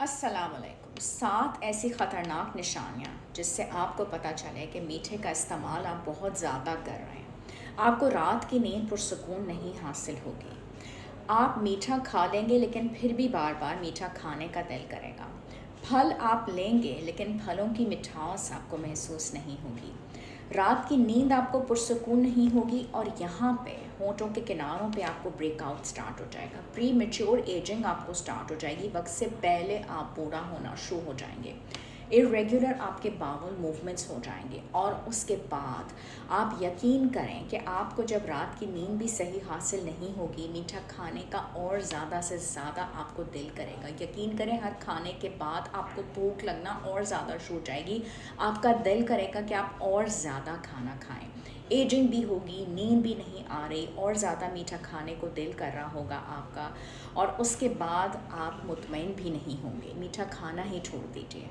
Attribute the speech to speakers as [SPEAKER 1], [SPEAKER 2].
[SPEAKER 1] السلام علیکم۔ 7 ایسی خطرناک نشانیاں جس سے آپ کو پتہ چلے کہ میٹھے کا استعمال آپ بہت زیادہ کر رہے ہیں۔ آپ کو رات کی نیند پرسکون نہیں حاصل ہوگی۔ آپ میٹھا کھا لیں گے لیکن پھر بھی بار بار میٹھا کھانے کا دل کرے گا۔ پھل آپ لیں گے لیکن پھلوں کی مٹھاس آپ کو محسوس نہیں ہوگی۔ رات کی نیند آپ کو پرسکون نہیں ہوگی، اور یہاں پہ ہونٹوں کے کناروں پہ آپ کو بریک آؤٹ سٹارٹ ہو جائے گا۔ پری میچور ایجنگ آپ کو سٹارٹ ہو جائے گی، وقت سے پہلے آپ بوڑھا ہونا شروع ہو جائیں گے۔ ارریگولر آپ کے باول موومنٹس ہو جائیں گے، اور اس کے بعد آپ یقین کریں کہ آپ کو جب رات کی نیند بھی صحیح حاصل نہیں ہوگی، میٹھا کھانے کا اور زیادہ سے زیادہ آپ کو دل کرے گا۔ یقین کریں ہر کھانے کے بعد آپ کو بھوک لگنا اور زیادہ شروع ہو جائے گی، آپ کا دل کرے گا کہ آپ اور زیادہ کھانا کھائیں۔ ایجنگ بھی ہوگی، نیند بھی نہیں آ رہی، اور زیادہ میٹھا کھانے کو دل کر رہا ہوگا آپ کا، اور اس کے بعد آپ مطمئن بھی نہیں ہوں گے۔ میٹھا کھانا ہی چھوڑ دیجیے۔